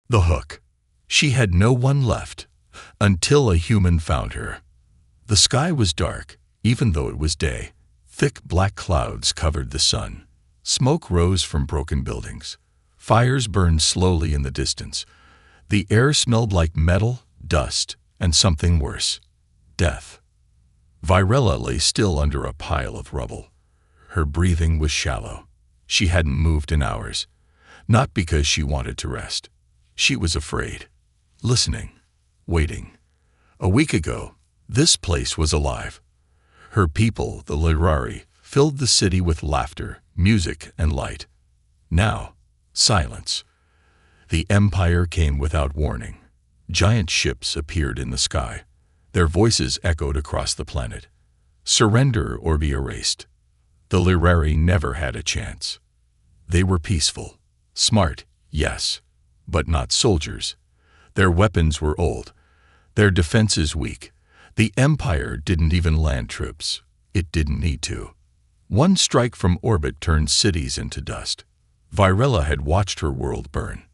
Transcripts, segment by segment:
The hook. She had no one left, until a human found her. The sky was dark, even though it was day. Thick black clouds covered the sun. Smoke rose from broken buildings. Fires burned slowly in the distance. The air smelled like metal, dust, and something worse. Death. Virella lay still under a pile of rubble. Her breathing was shallow. She hadn't moved in hours. Not because she wanted to rest. She was afraid. Listening. Waiting. A week ago, this place was alive. Her people, the Lirari, filled the city with laughter, music, and light. Now, silence. The Empire came without warning. Giant ships appeared in the sky. Their voices echoed across the planet. Surrender or be erased. The Lirari never had a chance. They were peaceful. Smart, yes, but not soldiers. Their weapons were old. Their defenses weak. The Empire didn't even land troops. It didn't need to. One strike from orbit turned cities into dust. Virella had watched her world burn.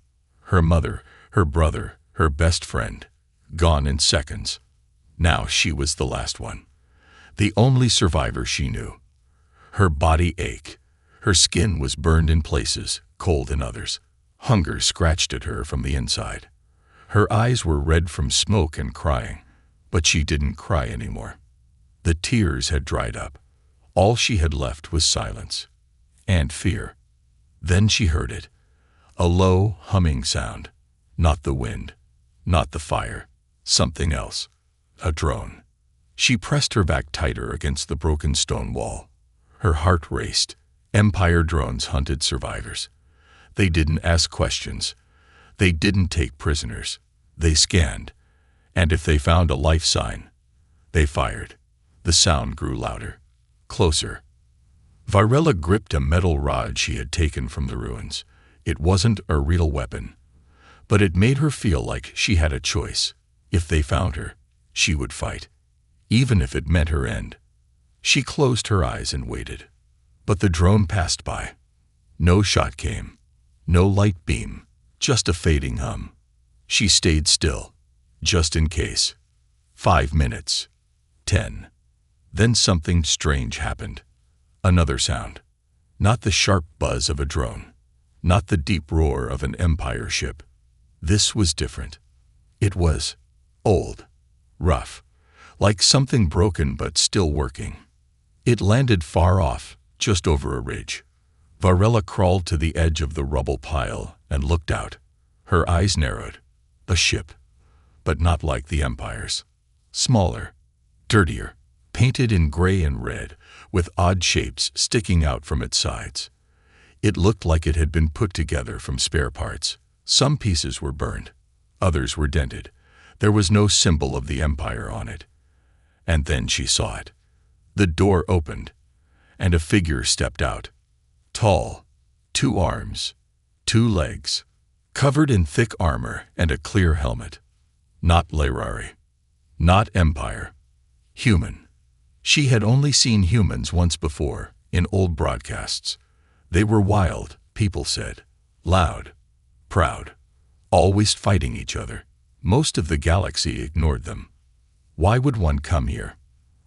Her mother, her brother, her best friend, gone in seconds. Now she was the last one. The only survivor she knew. Her body ached. Her skin was burned in places, cold in others. Hunger scratched at her from the inside. Her eyes were red from smoke and crying, but she didn't cry anymore. The tears had dried up. All she had left was silence and fear. Then she heard it. A low, humming sound. Not the wind, not the fire, something else. A drone. She pressed her back tighter against the broken stone wall. Her heart raced. Empire drones hunted survivors. They didn't ask questions. They didn't take prisoners. They scanned. And if they found a life sign, they fired. The sound grew louder. Closer. Virella gripped a metal rod she had taken from the ruins. It wasn't a real weapon, but it made her feel like she had a choice. If they found her, she would fight, even if it meant her end. She closed her eyes and waited. But the drone passed by. No shot came. No light beam. Just a fading hum. She stayed still, just in case. 5 minutes. 10. Then something strange happened. Another sound. Not the sharp buzz of a drone. Not the deep roar of an Empire ship. This was different. It was old. Rough. Like something broken but still working. It landed far off, just over a ridge. Virella crawled to the edge of the rubble pile and looked out. Her eyes narrowed. A ship. But not like the Empire's. Smaller. Dirtier. Painted in gray and red, with odd shapes sticking out from its sides. It looked like it had been put together from spare parts. Some pieces were burned. Others were dented. There was no symbol of the Empire on it. And then she saw it. The door opened, and a figure stepped out. Tall, 2 arms, 2 legs, covered in thick armor and a clear helmet. Not Lirari. Not Empire. Human. She had only seen humans once before, in old broadcasts. They were wild, people said. Loud. Proud. Always fighting each other. Most of the galaxy ignored them. Why would one come here?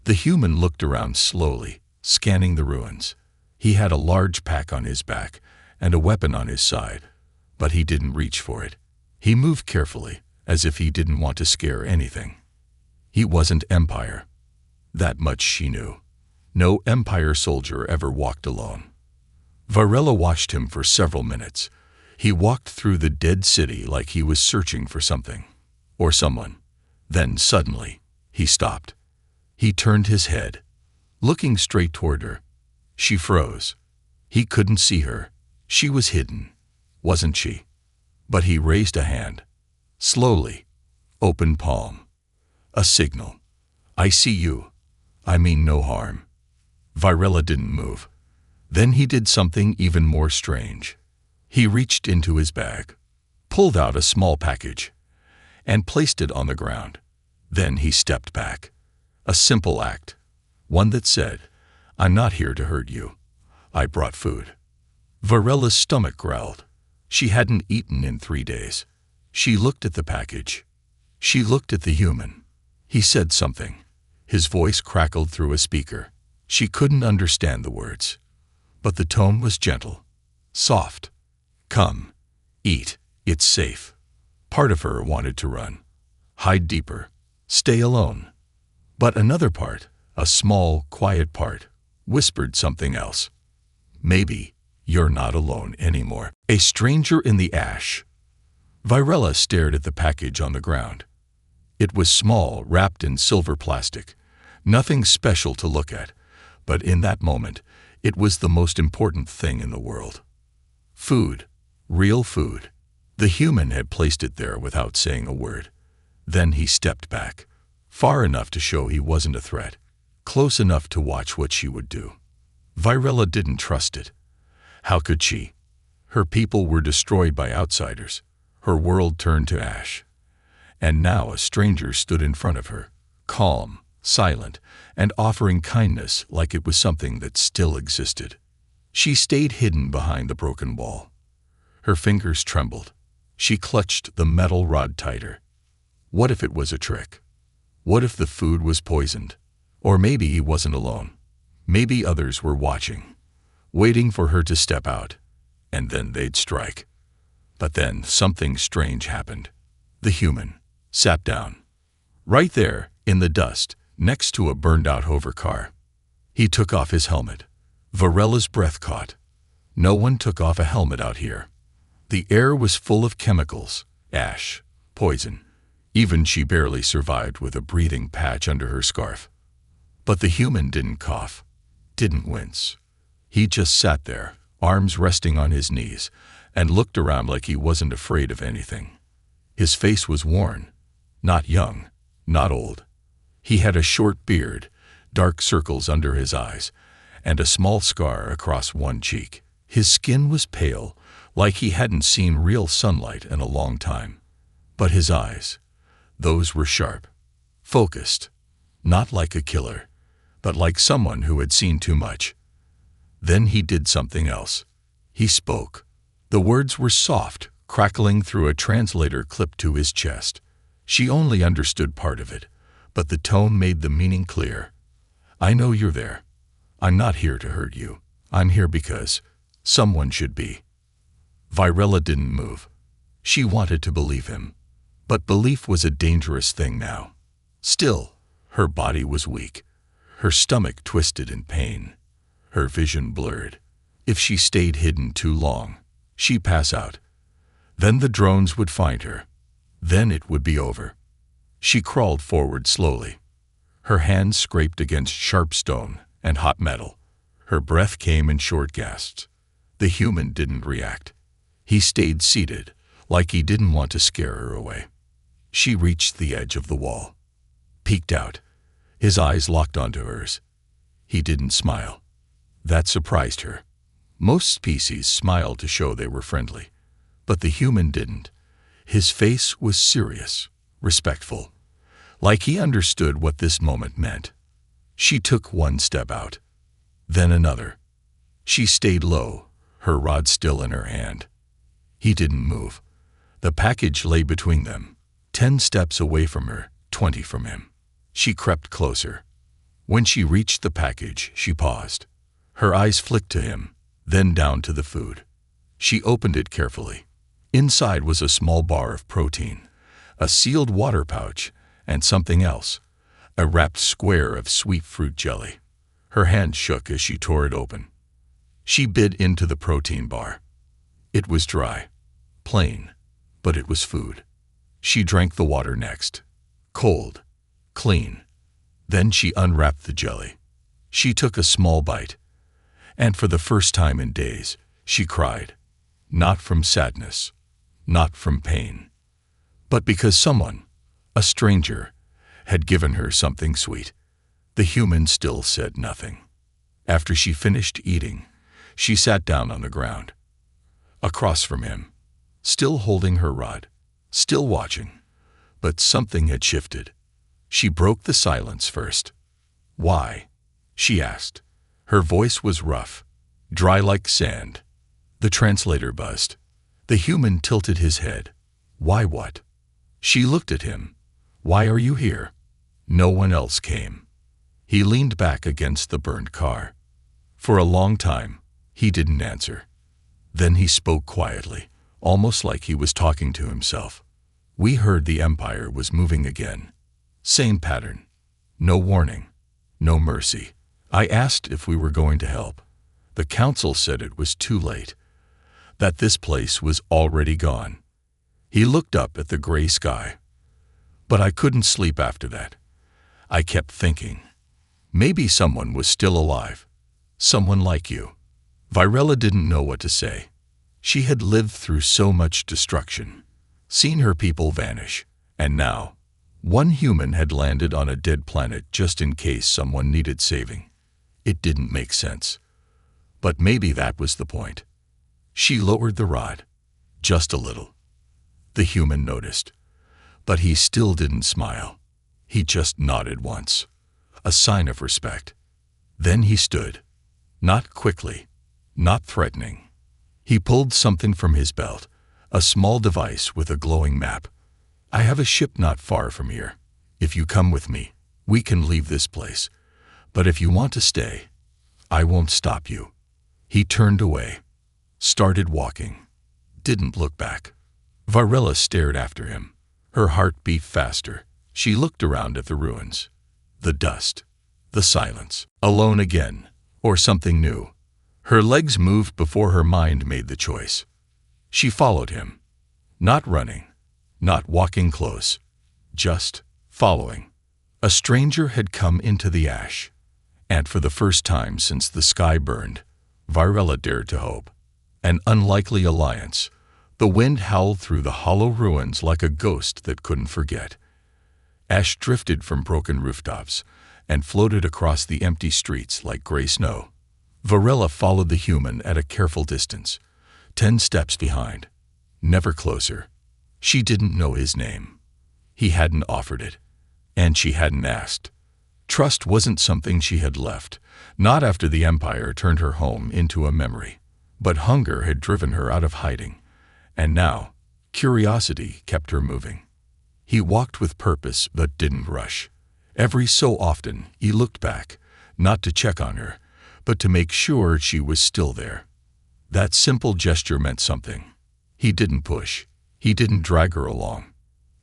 The human looked around slowly, scanning the ruins. He had a large pack on his back and a weapon on his side, but he didn't reach for it. He moved carefully, as if he didn't want to scare anything. He wasn't Empire. That much she knew. No Empire soldier ever walked alone. Virella watched him for several minutes. He walked through the dead city like he was searching for something, or someone. Then suddenly, he stopped. He turned his head, looking straight toward her. She froze. He couldn't see her. She was hidden, wasn't she? But he raised a hand. Slowly. Open palm. A signal. I see you. I mean no harm. Virella didn't move. Then he did something even more strange. He reached into his bag, pulled out a small package, and placed it on the ground. Then he stepped back. A simple act. One that said, I'm not here to hurt you. I brought food. Virella's stomach growled. She hadn't eaten in 3 days. She looked at the package. She looked at the human. He said something. His voice crackled through a speaker. She couldn't understand the words, but the tone was gentle, soft. Come, eat, it's safe. Part of her wanted to run, hide deeper, stay alone. But another part, a small, quiet part, whispered something else. Maybe you're not alone anymore. A stranger in the ash. Virella stared at the package on the ground. It was small, wrapped in silver plastic. Nothing special to look at, but in that moment, it was the most important thing in the world. Food, real food. The human had placed it there without saying a word. Then he stepped back, far enough to show he wasn't a threat, close enough to watch what she would do. Virella didn't trust it. How could she? Her people were destroyed by outsiders. Her world turned to ash. And now a stranger stood in front of her, calm, silent, and offering kindness like it was something that still existed. She stayed hidden behind the broken wall. Her fingers trembled. She clutched the metal rod tighter. What if it was a trick? What if the food was poisoned? Or maybe he wasn't alone. Maybe others were watching, waiting for her to step out, and then they'd strike. But then something strange happened. The human sat down, right there in the dust, next to a burned-out hover car. He took off his helmet. Virella's breath caught. No one took off a helmet out here. The air was full of chemicals, ash, poison. Even she barely survived with a breathing patch under her scarf. But the human didn't cough, didn't wince. He just sat there, arms resting on his knees, and looked around like he wasn't afraid of anything. His face was worn, not young, not old. He had a short beard, dark circles under his eyes, and a small scar across one cheek. His skin was pale, like he hadn't seen real sunlight in a long time. But his eyes, those were sharp, focused, not like a killer, but like someone who had seen too much. Then he did something else. He spoke. The words were soft, crackling through a translator clipped to his chest. She only understood part of it, but the tone made the meaning clear. I know you're there. I'm not here to hurt you. I'm here because someone should be. Virella didn't move. She wanted to believe him, but belief was a dangerous thing now. Still, her body was weak. Her stomach twisted in pain. Her vision blurred. If she stayed hidden too long, she'd pass out. Then the drones would find her. Then it would be over. She crawled forward slowly. Her hands scraped against sharp stone and hot metal. Her breath came in short gasps. The human didn't react. He stayed seated, like he didn't want to scare her away. She reached the edge of the wall, peeked out. His eyes locked onto hers. He didn't smile. That surprised her. Most species smiled to show they were friendly, but the human didn't. His face was serious, respectful, like he understood what this moment meant. She took one step out, then another. She stayed low, her rod still in her hand. He didn't move. The package lay between them, 10 steps away from her, 20 from him. She crept closer. When she reached the package, she paused. Her eyes flicked to him, then down to the food. She opened it carefully. Inside was a small bar of protein, a sealed water pouch, and something else, a wrapped square of sweet fruit jelly. Her hand shook as she tore it open. She bit into the protein bar. It was dry, plain, but it was food. She drank the water next. Cold, clean. Then she unwrapped the jelly. She took a small bite, and for the first time in days, she cried. Not from sadness, not from pain, but because someone, a stranger, had given her something sweet. The human still said nothing. After she finished eating, she sat down on the ground, across from him, still holding her rod, still watching. But something had shifted. She broke the silence first. Why? She asked. Her voice was rough, dry like sand. The translator buzzed. The human tilted his head. Why what? She looked at him. Why are you here? No one else came. He leaned back against the burned car. For a long time, he didn't answer. Then he spoke quietly, almost like he was talking to himself. We heard the Empire was moving again. Same pattern. No warning. No mercy. I asked if we were going to help. The council said it was too late. That this place was already gone. He looked up at the gray sky. But I couldn't sleep after that. I kept thinking. Maybe someone was still alive. Someone like you. Virella didn't know what to say. She had lived through so much destruction, seen her people vanish, and now, one human had landed on a dead planet just in case someone needed saving. It didn't make sense. But maybe that was the point. She lowered the rod. Just a little. The human noticed. But he still didn't smile. He just nodded once. A sign of respect. Then he stood. Not quickly. Not threatening. He pulled something from his belt. A small device with a glowing map. I have a ship not far from here. If you come with me, we can leave this place. But if you want to stay, I won't stop you. He turned away. Started walking. Didn't look back. Virella stared after him. Her heart beat faster. She looked around at the ruins. The dust. The silence. Alone again. Or something new. Her legs moved before her mind made the choice. She followed him. Not running. Not walking close. Just following. A stranger had come into the ash. And for the first time since the sky burned, Virella dared to hope. An unlikely alliance. The wind howled through the hollow ruins like a ghost that couldn't forget. Ash drifted from broken rooftops and floated across the empty streets like gray snow. Virella followed the human at a careful distance, 10 steps behind. Never closer. She didn't know his name. He hadn't offered it, and she hadn't asked. Trust wasn't something she had left, not after the Empire turned her home into a memory. But hunger had driven her out of hiding, and now, curiosity kept her moving. He walked with purpose but didn't rush. Every so often, he looked back, not to check on her, but to make sure she was still there. That simple gesture meant something. He didn't push. He didn't drag her along.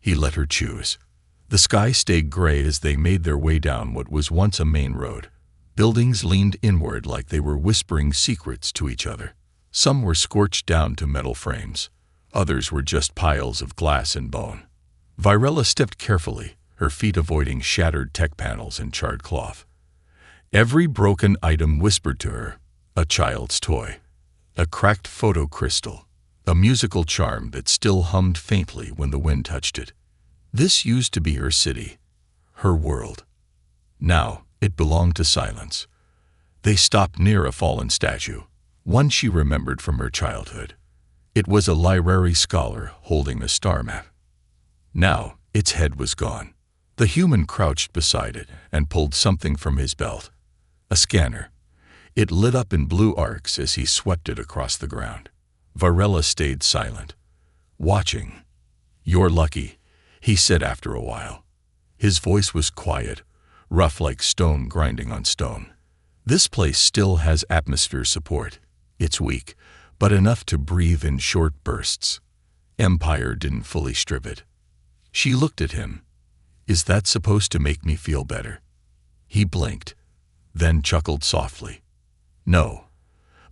He let her choose. The sky stayed gray as they made their way down what was once a main road. Buildings leaned inward like they were whispering secrets to each other. Some were scorched down to metal frames. Others were just piles of glass and bone. Virella stepped carefully, her feet avoiding shattered tech panels and charred cloth. Every broken item whispered to her, a child's toy, a cracked photo crystal, a musical charm that still hummed faintly when the wind touched it. This used to be her city, her world. Now it belonged to silence. They stopped near a fallen statue, one she remembered from her childhood. It was a library scholar holding a star map. Now its head was gone. The human crouched beside it and pulled something from his belt. A scanner. It lit up in blue arcs as he swept it across the ground. Virella stayed silent, watching. "You're lucky," he said after a while. His voice was quiet, rough like stone grinding on stone. "This place still has atmosphere support. It's weak, but enough to breathe in short bursts. Empire didn't fully strip it." She looked at him. "Is that supposed to make me feel better?" He blinked, then chuckled softly. "No,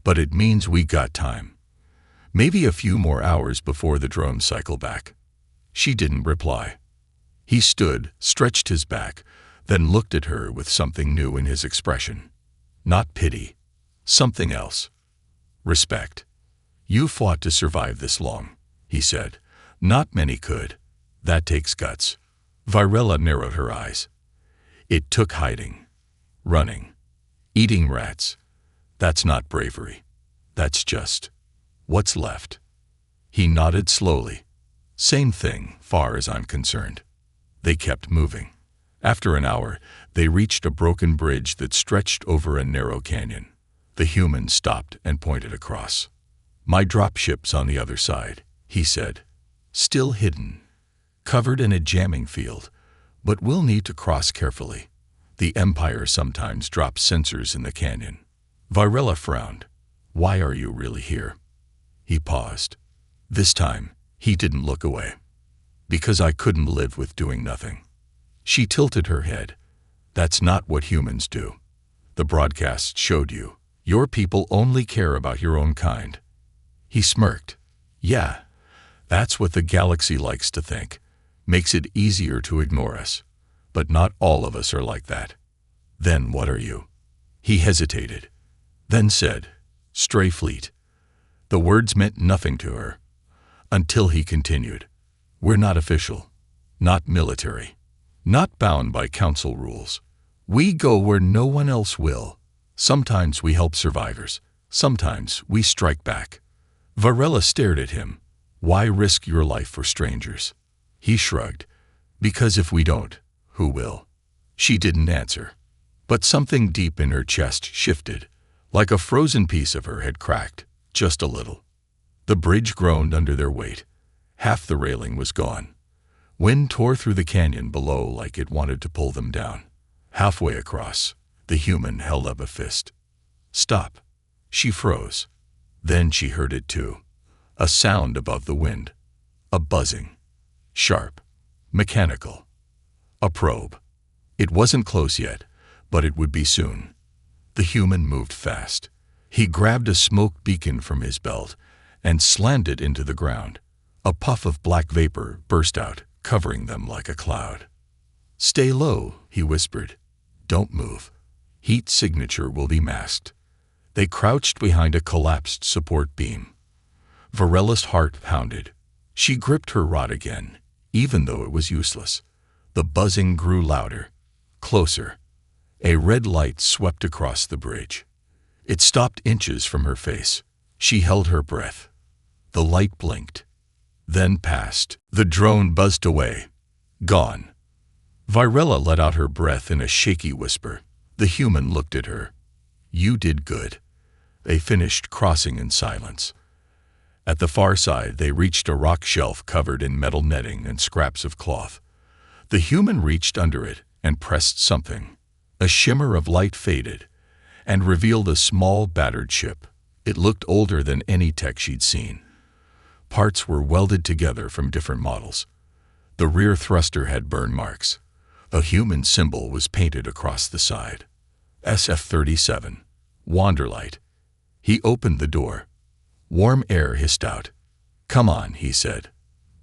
but it means we got time. Maybe a few more hours before the drones cycle back." She didn't reply. He stood, stretched his back, then looked at her with something new in his expression. Not pity. Something else. Respect. "You fought to survive this long," he said. "Not many could. That takes guts." Virella narrowed her eyes. "It took hiding, running, eating rats. That's not bravery. That's just what's left." He nodded slowly. "Same thing, far as I'm concerned." They kept moving. After an hour, they reached a broken bridge that stretched over a narrow canyon. The human stopped and pointed across. "My dropship's on the other side," he said. still hidden, covered in a jamming field, but we'll need to cross carefully. The Empire sometimes drops sensors in the canyon. Varela frowned. Why are you really here? He paused. This time, he didn't look away. Because I couldn't live with doing nothing. She tilted her head. That's not what humans do. The broadcast showed you. Your people only care about your own kind. He smirked. Yeah, that's what the galaxy likes to think. Makes it easier to ignore us. But not all of us are like that. Then what are you? He hesitated. Then said, Stray fleet. The words meant nothing to her. Until he continued. We're not official. Not military. Not bound by council rules. We go where no one else will. Sometimes we help survivors. Sometimes we strike back. Varela stared at him. Why risk your life for strangers? He shrugged. Because if we don't, who will? She didn't answer. But something deep in her chest shifted, like a frozen piece of her had cracked, just a little. The bridge groaned under their weight. Half the railing was gone. Wind tore through the canyon below like it wanted to pull them down. Halfway across, the human held up a fist. Stop. She froze. Then she heard it too. A sound above the wind. A buzzing. Sharp. Mechanical. A probe. It wasn't close yet, but it would be soon. The human moved fast. He grabbed a smoke beacon from his belt and slammed it into the ground. A puff of black vapor burst out, covering them like a cloud. Stay low, he whispered. Don't move. Heat signature will be masked. They crouched behind a collapsed support beam. Varela's heart pounded. She gripped her rod again, even though it was useless. The buzzing grew louder, closer. A red light swept across the bridge. It stopped inches from her face. She held her breath. The light blinked, then passed. The drone buzzed away. Gone. Varela let out her breath in a shaky whisper. The human looked at her. You did good. They finished crossing in silence. At the far side, they reached a rock shelf covered in metal netting and scraps of cloth. The human reached under it and pressed something. A shimmer of light faded and revealed a small, battered ship. It looked older than any tech she'd seen. Parts were welded together from different models. The rear thruster had burn marks. A human symbol was painted across the side. SF-37. Wanderlight. He opened the door. Warm air hissed out. Come on, he said.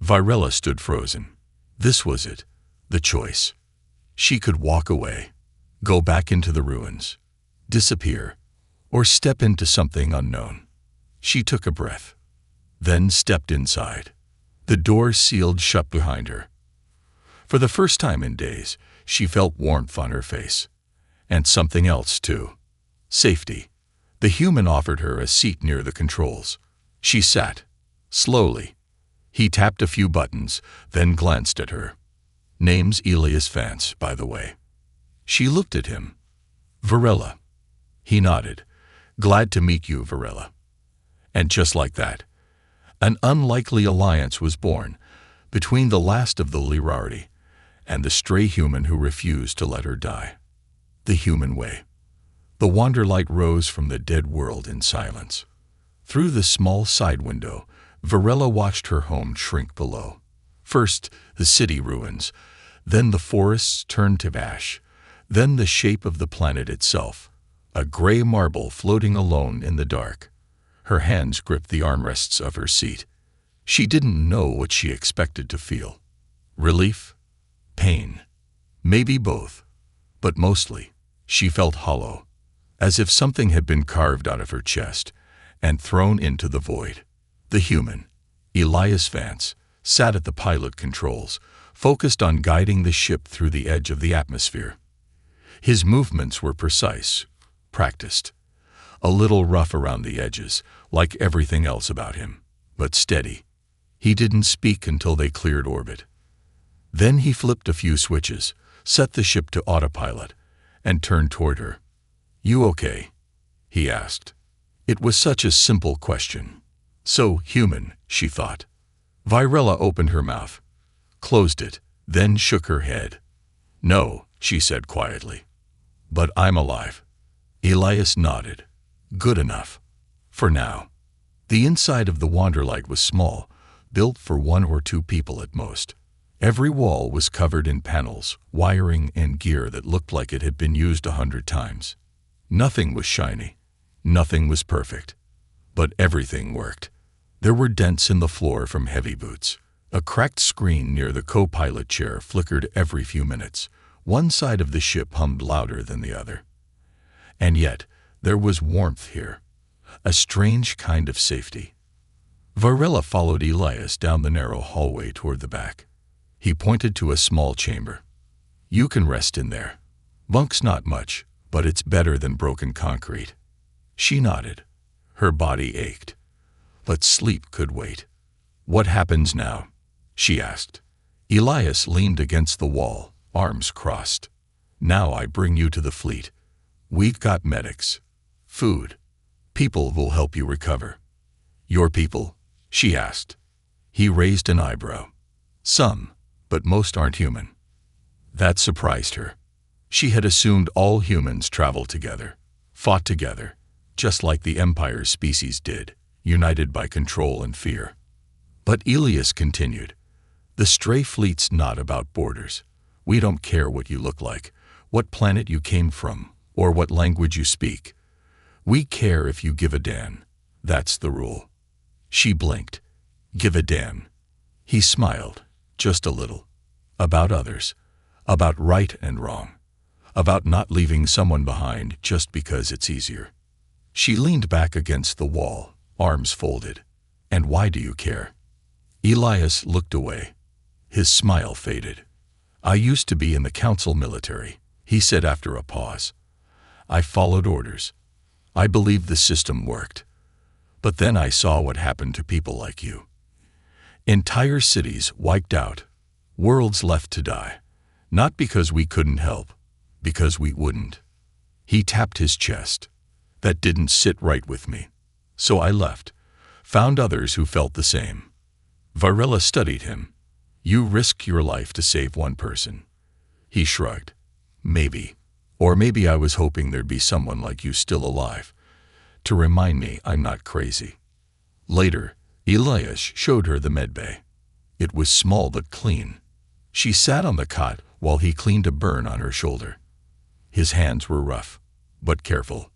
Varela stood frozen. This was it. The choice. She could walk away, go back into the ruins, disappear, or step into something unknown. She took a breath, then stepped inside. The door sealed shut behind her. For the first time in days, she felt warmth on her face. And something else, too. Safety. The human offered her a seat near the controls. She sat, slowly. He tapped a few buttons, then glanced at her. Name's Elias Vance, by the way. She looked at him. Varela. He nodded. Glad to meet you, Varela. And just like that, an unlikely alliance was born between the last of the Lirardi and the stray human who refused to let her die. The human way. The Wanderlight rose from the dead world in silence. Through the small side window, Varela watched her home shrink below. First, the city ruins, then the forests turned to ash, then the shape of the planet itself, a gray marble floating alone in the dark. Her hands gripped the armrests of her seat. She didn't know what she expected to feel. Relief? Pain? Maybe both. But mostly, she felt hollow, as if something had been carved out of her chest and thrown into the void. The human, Elias Vance, sat at the pilot controls, focused on guiding the ship through the edge of the atmosphere. His movements were precise, practiced, a little rough around the edges, like everything else about him, but steady. He didn't speak until they cleared orbit. Then he flipped a few switches, set the ship to autopilot, and turned toward her. You okay? He asked. It was such a simple question. So human, she thought. Virella opened her mouth, closed it, then shook her head. "No," she said quietly. "But I'm alive." Elias nodded. "Good enough. For now." The inside of the Wanderlight was small, built for 1 or 2 people at most. Every wall was covered in panels, wiring, and gear that looked like it had been used 100 times. Nothing was shiny. Nothing was perfect. But everything worked. There were dents in the floor from heavy boots. A cracked screen near the co-pilot chair flickered every few minutes. One side of the ship hummed louder than the other. And yet, there was warmth here. A strange kind of safety. Virella followed Elias down the narrow hallway toward the back. He pointed to a small chamber. "You can rest in there. Bunk's not much, but it's better than broken concrete." She nodded. Her body ached. But sleep could wait. "What happens now?" she asked. Elias leaned against the wall, arms crossed. "Now I bring you to the fleet. We've got medics, food, people who'll help you recover." "Your people?" she asked. He raised an eyebrow. "Some, but most aren't human." That surprised her. She had assumed all humans traveled together, fought together, just like the Empire's species did, united by control and fear. But Elias continued, "The stray fleet's not about borders. We don't care what you look like, what planet you came from, or what language you speak. We care if you give a damn. That's the rule." She blinked. "Give a damn." He smiled, just a little. About others. About right and wrong. About not leaving someone behind just because it's easier. She leaned back against the wall, arms folded. "And why do you care?" Elias looked away. His smile faded. "I used to be in the council military," he said after a pause. "I followed orders. I believed the system worked. But then I saw what happened to people like you. Entire cities wiped out, worlds left to die. Not because we couldn't help, because we wouldn't." He tapped his chest. "That didn't sit right with me. So I left, found others who felt the same." Virella studied him. "You risk your life to save one person." He shrugged. "Maybe. Or maybe I was hoping there'd be someone like you still alive, to remind me I'm not crazy." Later, Elias showed her the medbay. It was small but clean. She sat on the cot while he cleaned a burn on her shoulder. His hands were rough, but careful.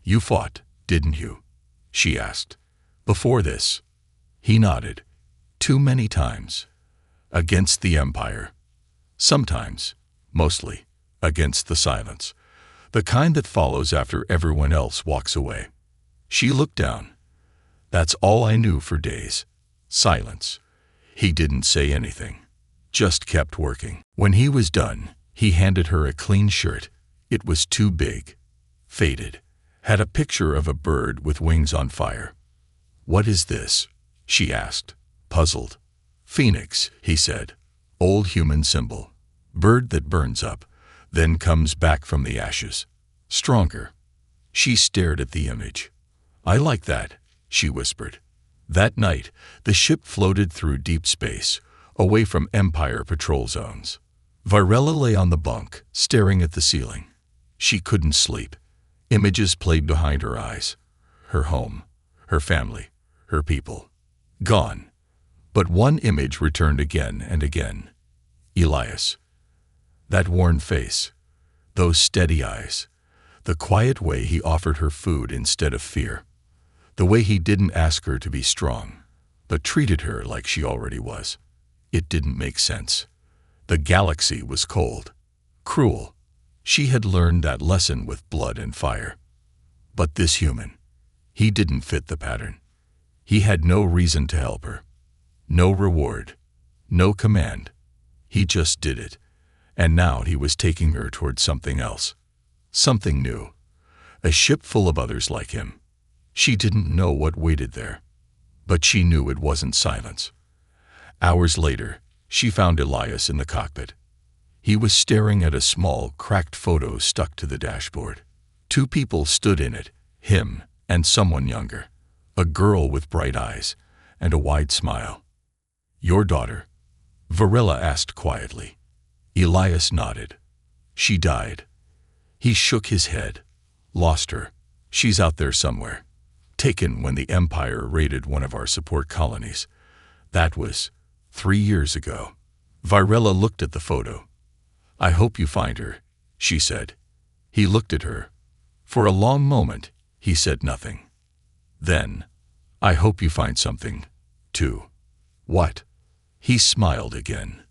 "You fought, didn't you?" she asked. "Before this?" He nodded. "Too many times. Against the Empire. Sometimes, mostly, against the silence. The kind that follows after everyone else walks away." She looked down. "That's all I knew for days. Silence." He didn't say anything. Just kept working. When he was done, he handed her a clean shirt. It was too big. Faded. Had a picture of a bird with wings on fire. "What is this?" she asked, puzzled. "Phoenix," he said. "Old human symbol. Bird that burns up, then comes back from the ashes. Stronger." She stared at the image. "I like that," she whispered. That night, the ship floated through deep space, away from Empire patrol zones. Virella lay on the bunk, staring at the ceiling. She couldn't sleep. Images played behind her eyes. Her home, her family, her people. Gone. But one image returned again and again. Elias. That worn face. Those steady eyes. The quiet way he offered her food instead of fear. The way he didn't ask her to be strong, but treated her like she already was. It didn't make sense. The galaxy was cold. Cruel. She had learned that lesson with blood and fire. But this human, he didn't fit the pattern. He had no reason to help her. No reward. No command. He just did it. And now he was taking her toward something else. Something new. A ship full of others like him. She didn't know what waited there. But she knew it wasn't silence. Hours later, she found Elias in the cockpit. He was staring at a small, cracked photo stuck to the dashboard. Two people stood in it, him and someone younger. A girl with bright eyes and a wide smile. Your daughter? Varela asked quietly. Elias nodded. She died. He shook his head. Lost her. She's out there somewhere. Taken when the Empire raided one of our support colonies. That was 3 years ago. Varela looked at the photo. I hope you find her, she said. He looked at her. For a long moment, he said nothing. Then, I hope you find something, too. What? He smiled again.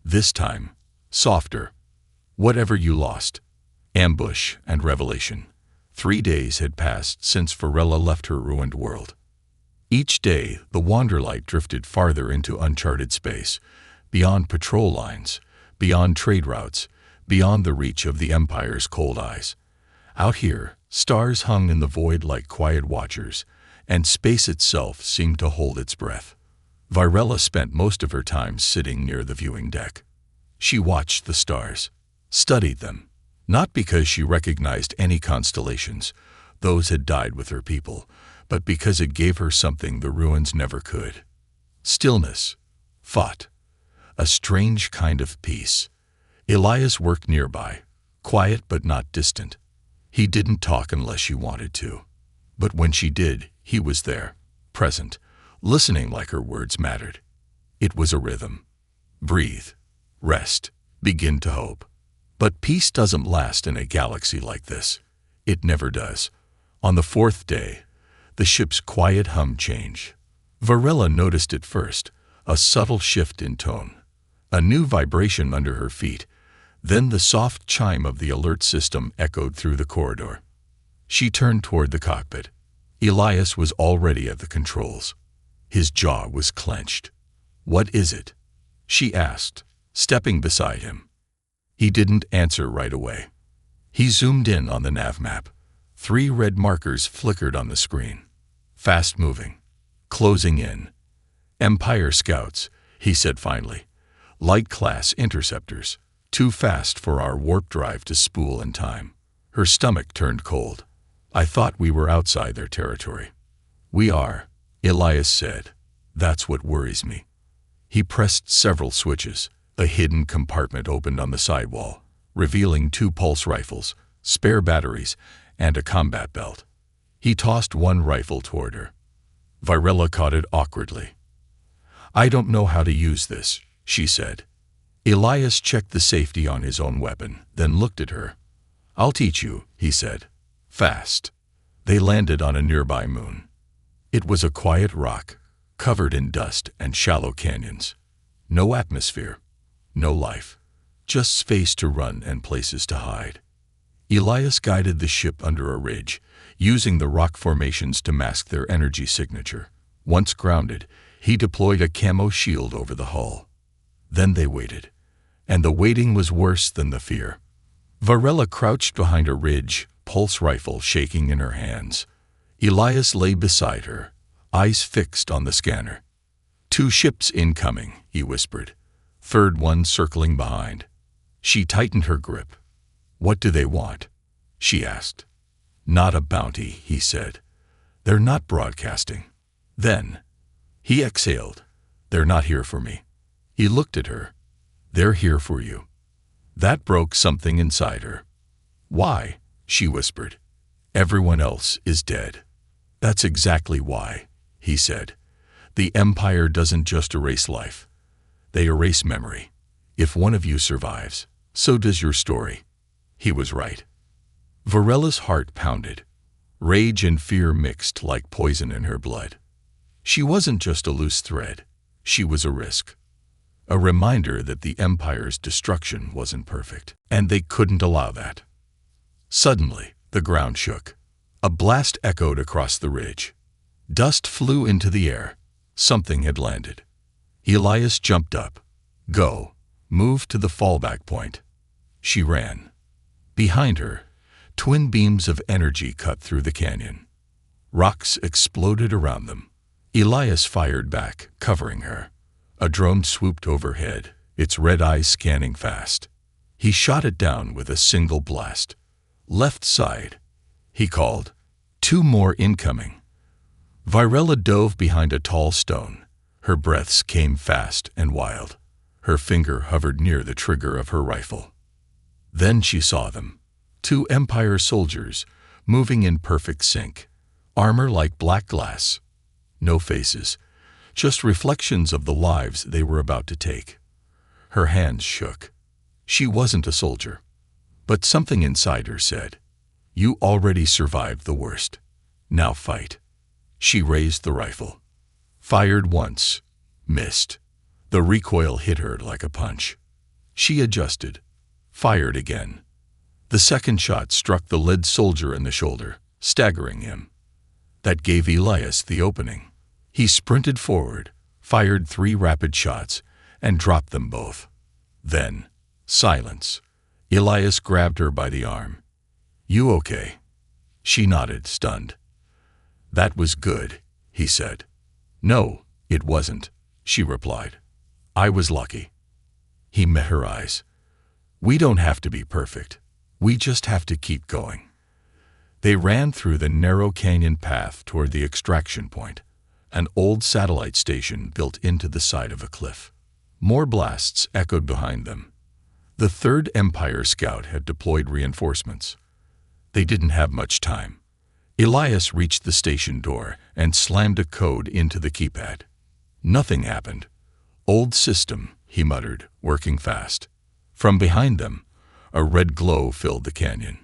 This time, softer. Whatever you lost. Ambush and revelation. 3 days had passed since Varela left her ruined world. Each day, the Wanderlight drifted farther into uncharted space, beyond patrol lines, beyond trade routes, beyond the reach of the Empire's cold eyes. Out here, stars hung in the void like quiet watchers, and space itself seemed to hold its breath. Varela spent most of her time sitting near the viewing deck. She watched the stars, studied them, not because she recognized any constellations, those had died with her people, but because it gave her something the ruins never could. Stillness, thought, a strange kind of peace. Elias worked nearby, quiet but not distant. He didn't talk unless she wanted to. But when she did, he was there, present, listening like her words mattered. It was a rhythm. Breathe, rest, begin to hope. But peace doesn't last in a galaxy like this. It never does. On the 4th day, the ship's quiet hum changed. Varela noticed it first, a subtle shift in tone, a new vibration under her feet. Then the soft chime of the alert system echoed through the corridor. She turned toward the cockpit. Elias was already at the controls. His jaw was clenched. What is it? She asked, stepping beside him. He didn't answer right away. He zoomed in on the nav map. 3 red markers flickered on the screen. Fast moving. Closing in. Empire scouts, he said finally. Light-class interceptors. Too fast for our warp drive to spool in time. Her stomach turned cold. I thought we were outside their territory. We are, Elias said. That's what worries me. He pressed several switches. A hidden compartment opened on the sidewall, revealing 2 pulse rifles, spare batteries, and a combat belt. He tossed one rifle toward her. Varela caught it awkwardly. I don't know how to use this, she said. Elias checked the safety on his own weapon, then looked at her. I'll teach you, he said. Fast. They landed on a nearby moon. It was a quiet rock, covered in dust and shallow canyons. No atmosphere. No life, just space to run and places to hide. Elias guided the ship under a ridge, using the rock formations to mask their energy signature. Once grounded, he deployed a camo shield over the hull. Then they waited, and the waiting was worse than the fear. Varela crouched behind a ridge, pulse rifle shaking in her hands. Elias lay beside her, eyes fixed on the scanner. 2 ships incoming, he whispered. 3rd one circling behind. She tightened her grip. What do they want? She asked. Not a bounty, he said. They're not broadcasting. Then, he exhaled. They're not here for me. He looked at her. They're here for you. That broke something inside her. Why? She whispered. Everyone else is dead. That's exactly why, he said. The Empire doesn't just erase life. They erase memory. If one of you survives, so does your story. He was right. Varela's heart pounded. Rage and fear mixed like poison in her blood. She wasn't just a loose thread. She was a risk. A reminder that the Empire's destruction wasn't perfect, and they couldn't allow that. Suddenly, the ground shook. A blast echoed across the ridge. Dust flew into the air. Something had landed. Elias jumped up. Go. Move to the fallback point. She ran. Behind her, twin beams of energy cut through the canyon. Rocks exploded around them. Elias fired back, covering her. A drone swooped overhead, its red eyes scanning fast. He shot it down with a single blast. Left side, he called. 2 more incoming. Varela dove behind a tall stone, Her breaths came fast and wild. Her finger hovered near the trigger of her rifle. Then she saw them. 2 Empire soldiers, moving in perfect sync. Armor like black glass. No faces, just reflections of the lives they were about to take. Her hands shook. She wasn't a soldier. But something inside her said, "You already survived the worst. Now fight." She raised the rifle. Fired once. Missed. The recoil hit her like a punch. She adjusted. Fired again. The second shot struck the lead soldier in the shoulder, staggering him. That gave Elias the opening. He sprinted forward, fired 3 rapid shots, and dropped them both. Then, silence. Elias grabbed her by the arm. "You okay?" She nodded, stunned. "That was good," he said. "No, it wasn't," she replied. "I was lucky." He met her eyes. "We don't have to be perfect. We just have to keep going." They ran through the narrow canyon path toward the extraction point, an old satellite station built into the side of a cliff. More blasts echoed behind them. The 3rd Empire Scout had deployed reinforcements. They didn't have much time. Elias reached the station door and slammed a code into the keypad. Nothing happened. "Old system," he muttered, working fast. From behind them, a red glow filled the canyon.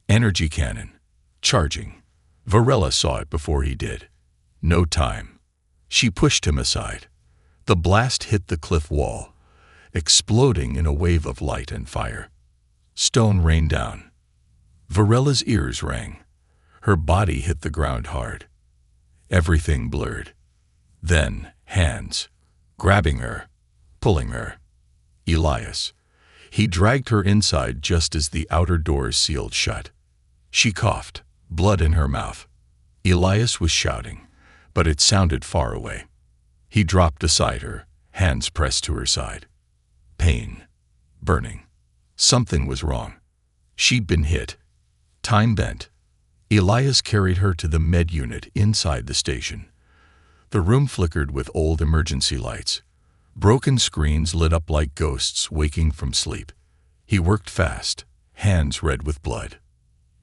Energy cannon. Charging. Varela saw it before he did. No time. She pushed him aside. The blast hit the cliff wall, exploding in a wave of light and fire. Stone rained down. Varela's ears rang. Her body hit the ground hard. Everything blurred. Then, hands. Grabbing her. Pulling her. Elias. He dragged her inside just as the outer doors sealed shut. She coughed, blood in her mouth. Elias was shouting, but it sounded far away. He dropped beside her, hands pressed to her side. Pain. Burning. Something was wrong. She'd been hit. Time bent. Elias carried her to the med unit inside the station. The room flickered with old emergency lights. Broken screens lit up like ghosts waking from sleep. He worked fast, hands red with blood.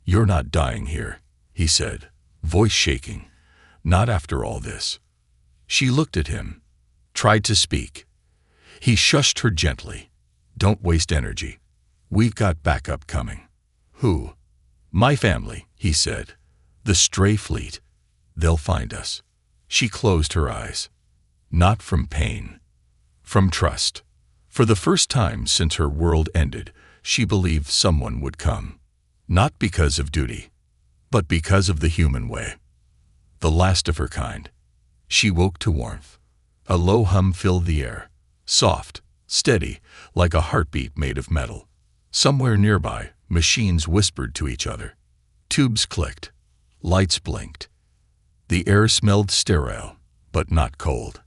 "You're not dying here," he said, voice shaking. "Not after all this." She looked at him, tried to speak. He shushed her gently. "Don't waste energy. We've got backup coming." "Who?" "My family," he said. "The stray fleet. They'll find us." She closed her eyes. Not from pain. From trust. For the first time since her world ended, she believed someone would come. Not because of duty, but because of the human way. The last of her kind. She woke to warmth. A low hum filled the air. Soft, steady, like a heartbeat made of metal. Somewhere nearby, machines whispered to each other. Tubes clicked. Lights blinked. The air smelled sterile, but not cold.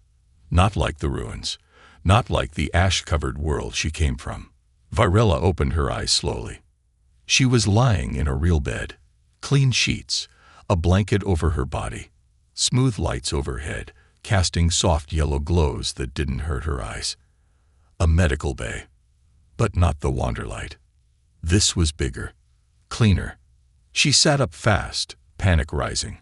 Not like the ruins. Not like the ash-covered world she came from. Varela opened her eyes slowly. She was lying in a real bed. Clean sheets, a blanket over her body. Smooth lights overhead, casting soft yellow glows that didn't hurt her eyes. A medical bay. But not the Wanderlight. This was bigger. Cleaner. She sat up fast, panic rising.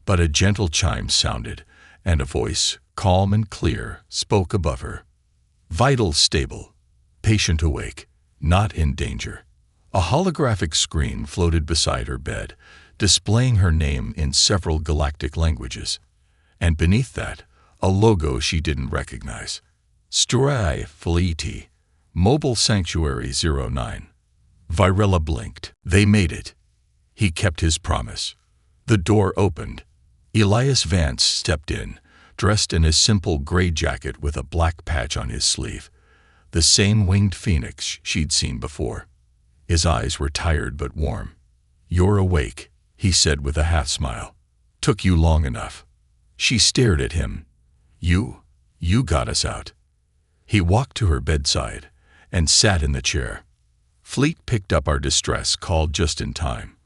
But a gentle chime sounded, and a voice, calm and clear, spoke above her. Vitals stable. Patient awake. Not in danger. A holographic screen floated beside her bed, displaying her name in several galactic languages. And beneath that, a logo she didn't recognize. SciFi, Mobile Sanctuary 09. Varela blinked. They made it. He kept his promise. The door opened. Elias Vance stepped in, dressed in a simple gray jacket with a black patch on his sleeve. The same winged phoenix she'd seen before. His eyes were tired but warm. "You're awake," he said with a half-smile. "Took you long enough." She stared at him. You got us out." He walked to her bedside and sat in the chair. "Fleet picked up our distress call just in time.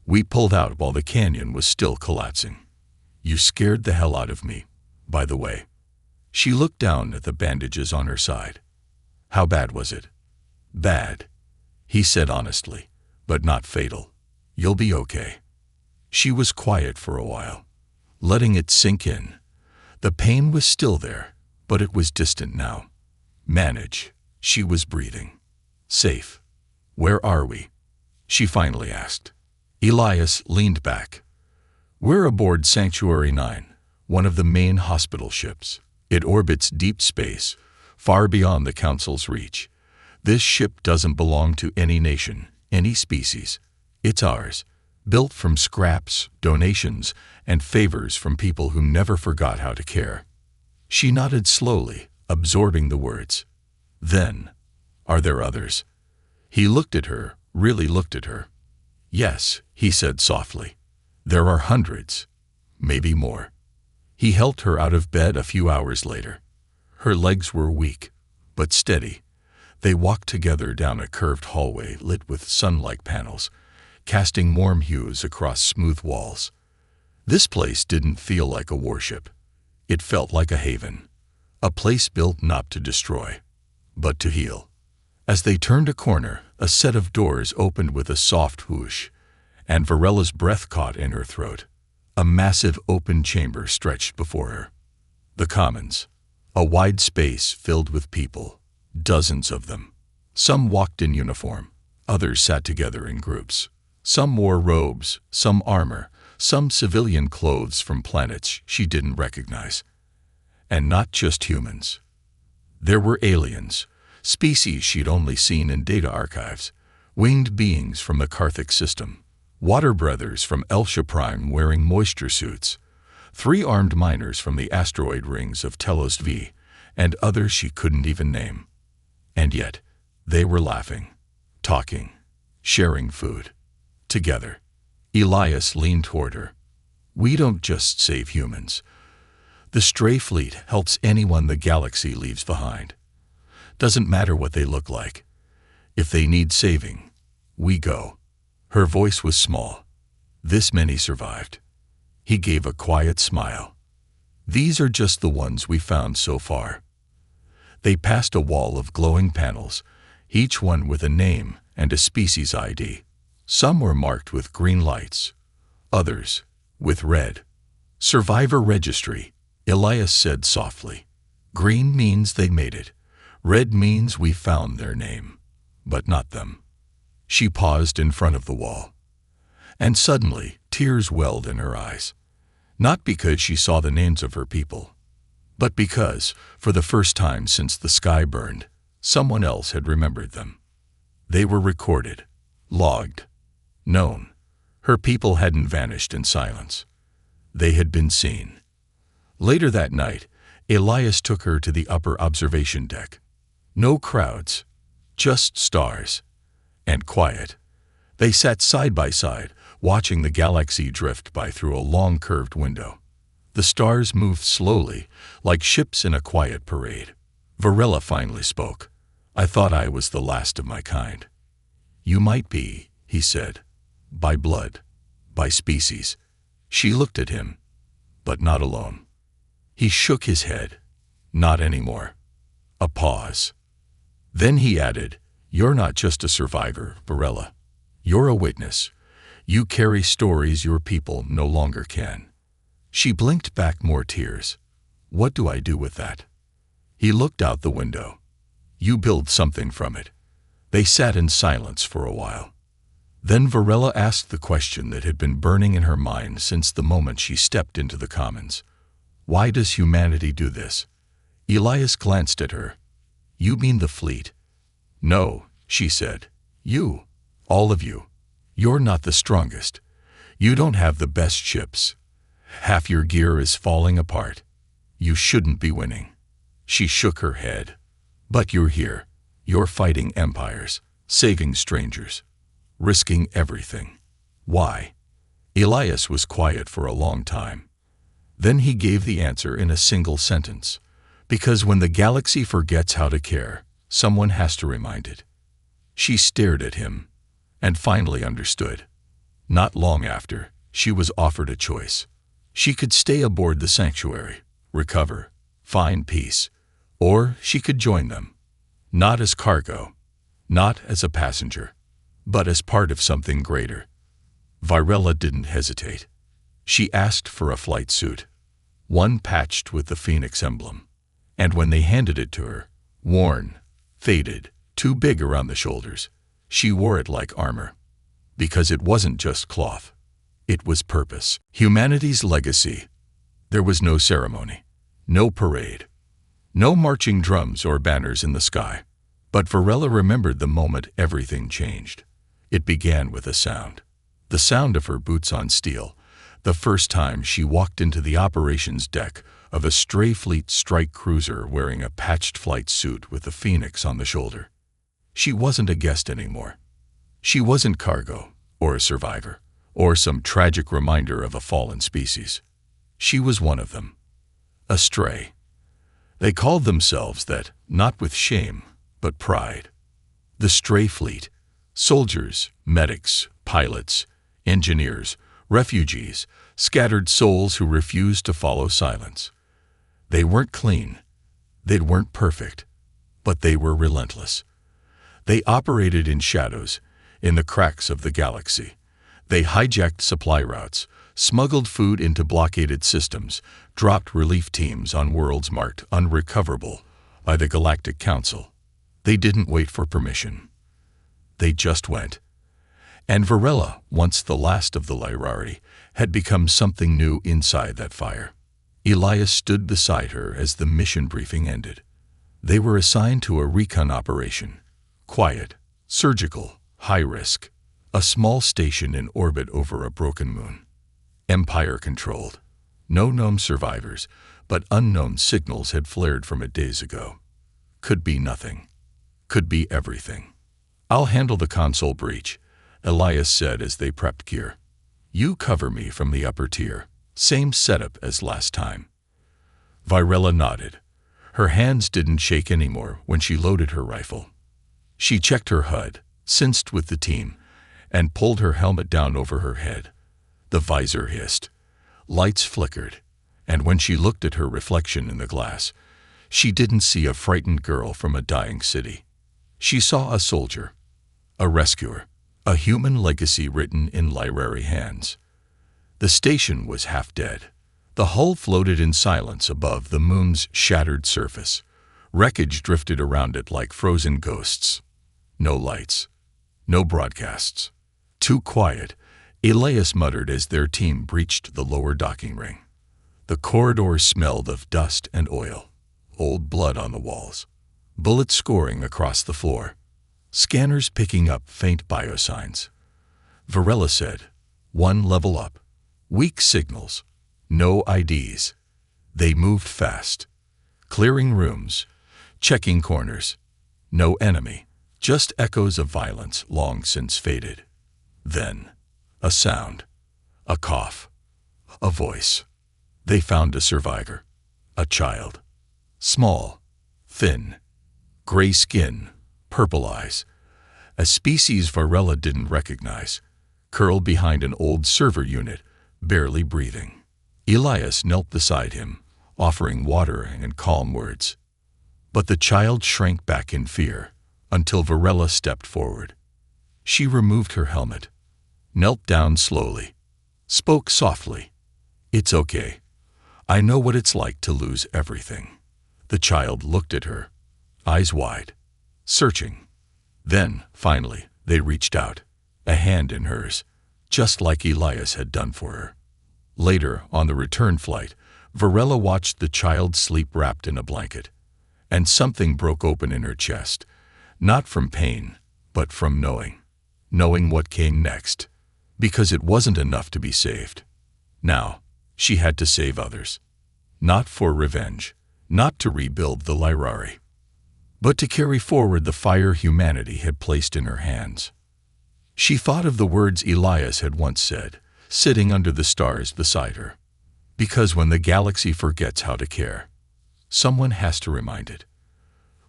We pulled out while the canyon was still collapsing. You scared the hell out of me, by the way." She looked down at the bandages on her side. How bad was it? Bad, he said honestly, but not fatal. You'll be okay. She was quiet for a while, letting it sink in. The pain was still there, but it was distant now. Manage. She was breathing. Safe. Where are we? She finally asked. Elias leaned back. We're aboard Sanctuary 9, one of the main hospital ships. It orbits deep space, far beyond the Council's reach. This ship doesn't belong to any nation, any species. It's ours, built from scraps, donations, and favors from people who never forgot how to care. She nodded slowly, absorbing the words. Then, are there others? He looked at her, really looked at her. Yes, he said softly. There are hundreds, maybe more. He helped her out of bed a few hours later. Her legs were weak, but steady. They walked together down a curved hallway lit with sun-like panels, casting warm hues across smooth walls. This place didn't feel like a warship. It felt like a haven, a place built not to destroy, but to heal. As they turned a corner, a set of doors opened with a soft whoosh, and Varella's breath caught in her throat. A massive open chamber stretched before her. The Commons, a wide space filled with people, dozens of them. Some walked in uniform, others sat together in groups. Some wore robes, some armor, some civilian clothes from planets she didn't recognize. And not just humans. There were aliens, species she'd only seen in data archives, winged beings from the Karthic system, water breathers from Elsha Prime wearing moisture suits, 3 armed miners from the asteroid rings of Telos V, and others she couldn't even name. And yet, they were laughing, talking, sharing food. Together. Elias leaned toward her. We don't just save humans. The stray fleet helps anyone the galaxy leaves behind. Doesn't matter what they look like. If they need saving, we go. Her voice was small. This many survived. He gave a quiet smile. These are just the ones we found so far. They passed a wall of glowing panels, each one with a name and a species ID. Some were marked with green lights, others with red. Survivor registry, Elias said softly. Green means they made it. Red means we found their name, but not them. She paused in front of the wall. And suddenly, tears welled in her eyes. Not because she saw the names of her people, but because, for the first time since the sky burned, someone else had remembered them. They were recorded, logged, known. Her people hadn't vanished in silence. They had been seen. Later that night, Elias took her to the upper observation deck. No crowds, just stars. And quiet. They sat side by side, watching the galaxy drift by through a long curved window. The stars moved slowly, like ships in a quiet parade. Varela finally spoke. I thought I was the last of my kind. You might be, he said. By blood, by species. She looked at him, but not alone. He shook his head. Not anymore. A pause. Then he added, You're not just a survivor, Varela. You're a witness. You carry stories your people no longer can. She blinked back more tears. What do I do with that? He looked out the window. You build something from it. They sat in silence for a while. Then Varela asked the question that had been burning in her mind since the moment she stepped into the Commons. Why does humanity do this? Elias glanced at her. You mean the fleet? No, she said. You. All of you. You're not the strongest. You don't have the best ships. Half your gear is falling apart. You shouldn't be winning. She shook her head. But you're here. You're fighting empires, saving strangers, risking everything. Why? Elias was quiet for a long time. Then he gave the answer in a single sentence. Because when the galaxy forgets how to care, someone has to remind it. She stared at him, and finally understood. Not long after, she was offered a choice. She could stay aboard the Sanctuary, recover, find peace, or she could join them. Not as cargo, not as a passenger, but as part of something greater. Virella didn't hesitate. She asked for a flight suit, one patched with the Phoenix emblem. And when they handed it to her, worn, faded, too big around the shoulders, she wore it like armor. Because it wasn't just cloth. It was purpose. Humanity's legacy. There was no ceremony, no parade, no marching drums or banners in the sky. But Virella remembered the moment everything changed. It began with a sound. The sound of her boots on steel, the first time she walked into the operations deck of a stray fleet strike cruiser wearing a patched flight suit with the Phoenix on the shoulder. She wasn't a guest anymore. She wasn't cargo, or a survivor, or some tragic reminder of a fallen species. She was one of them. A stray. They called themselves that, not with shame, but pride. The stray fleet. Soldiers, medics, pilots, engineers, refugees, scattered souls who refused to follow silence. They weren't clean. They weren't perfect. But they were relentless. They operated in shadows, in the cracks of the galaxy. They hijacked supply routes, smuggled food into blockaded systems, dropped relief teams on worlds marked unrecoverable by the Galactic Council. They didn't wait for permission. They just went. And Virella, once the last of the Lyrari, had become something new inside that fire. Elias stood beside her as the mission briefing ended. They were assigned to a recon operation. Quiet, surgical, high risk. A small station in orbit over a broken moon. Empire-controlled. No known survivors, but unknown signals had flared from it days ago. Could be nothing. Could be everything. "I'll handle the console breach," Elias said as they prepped gear. "You cover me from the upper tier. Same setup as last time." Virella nodded. Her hands didn't shake anymore when she loaded her rifle. She checked her HUD, synced with the team, and pulled her helmet down over her head. The visor hissed. Lights flickered, and when she looked at her reflection in the glass, she didn't see a frightened girl from a dying city. She saw a soldier, a rescuer, a human legacy written in Lyrari hands. The station was half dead. The hull floated in silence above the moon's shattered surface. Wreckage drifted around it like frozen ghosts. No lights. No broadcasts. Too quiet, Elias muttered as their team breached the lower docking ring. The corridor smelled of dust and oil. Old blood on the walls. Bullets scoring across the floor. Scanners picking up faint biosigns. Virella said, "One level up. Weak signals. No IDs." They moved fast. Clearing rooms. Checking corners. No enemy. Just echoes of violence long since faded. Then, a sound. A cough. A voice. They found a survivor. A child. Small. Thin. Gray skin. Purple eyes. A species Virella didn't recognize. Curled behind an old server unit, barely breathing. Elias knelt beside him, offering water and calm words. But the child shrank back in fear, until Virella stepped forward. She removed her helmet, knelt down slowly, spoke softly. "It's okay. I know what it's like to lose everything." The child looked at her, eyes wide, searching. Then, finally, they reached out, a hand in hers, just like Elias had done for her. Later, on the return flight, Virella watched the child sleep wrapped in a blanket, and something broke open in her chest, not from pain, but from knowing what came next, because it wasn't enough to be saved. Now, she had to save others. Not for revenge, not to rebuild the Lyrari, but to carry forward the fire humanity had placed in her hands. She thought of the words Elias had once said, sitting under the stars beside her. Because when the galaxy forgets how to care, someone has to remind it.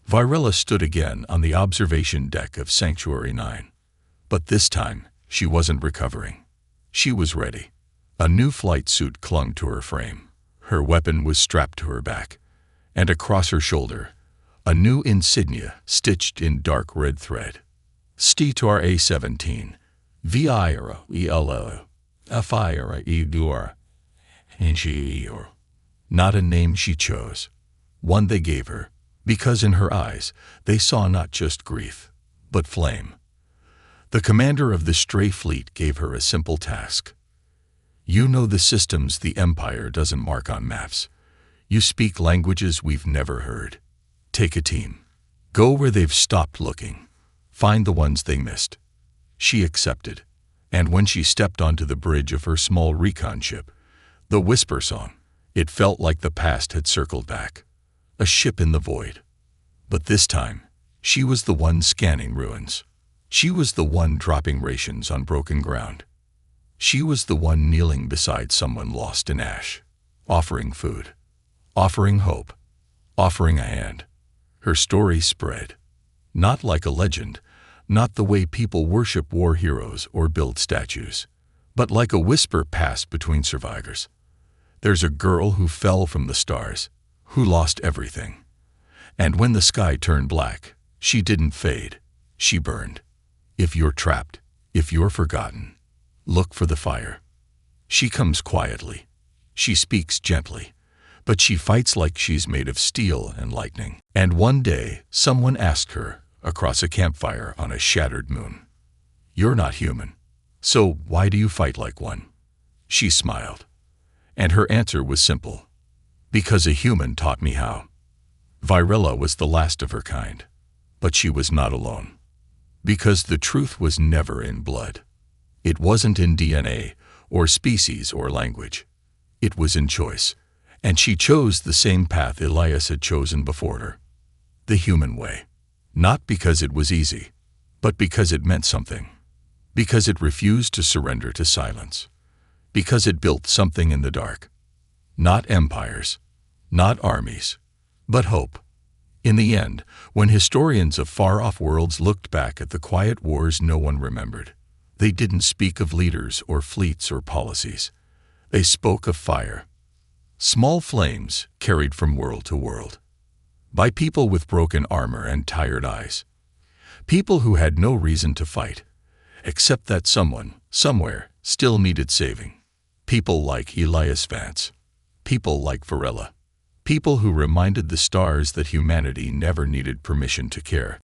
Virella stood again on the observation deck of Sanctuary 9. But this time, she wasn't recovering. She was ready. A new flight suit clung to her frame. Her weapon was strapped to her back, and across her shoulder, a new insignia stitched in dark red thread. STTR 17, VIRA ELO, FIRA EDUR, and she, not a name she chose, one they gave her, because in her eyes they saw not just grief, but flame. The commander of the stray fleet gave her a simple task. You know the systems the Empire doesn't mark on maps. You speak languages we've never heard. Take a team. Go where they've stopped looking. Find the ones they missed. She accepted, and when she stepped onto the bridge of her small recon ship, the whisper song, it felt like the past had circled back. A ship in the void. But this time, she was the one scanning ruins. She was the one dropping rations on broken ground. She was the one kneeling beside someone lost in ash, offering food, offering hope, offering a hand. Her story spread, not like a legend, not the way people worship war heroes or build statues, but like a whisper passed between survivors. There's a girl who fell from the stars, who lost everything. And when the sky turned black, she didn't fade, she burned. If you're trapped, if you're forgotten, look for the fire. She comes quietly. She speaks gently, but she fights like she's made of steel and lightning. And one day, someone asked her, across a campfire on a shattered moon, "You're not human, so why do you fight like one?" She smiled, and her answer was simple. Because a human taught me how. Virella was the last of her kind, but she was not alone. Because the truth was never in blood. It wasn't in DNA, or species, or language. It was in choice, and she chose the same path Elias had chosen before her. The human way. Not because it was easy, but because it meant something. Because it refused to surrender to silence. Because it built something in the dark. Not empires, not armies, but hope. In the end, when historians of far-off worlds looked back at the quiet wars no one remembered, they didn't speak of leaders or fleets or policies. They spoke of fire. Small flames carried from world to world. By people with broken armor and tired eyes. People who had no reason to fight, except that someone, somewhere, still needed saving. People like Elias Vance. People like Virella. People who reminded the stars that humanity never needed permission to care.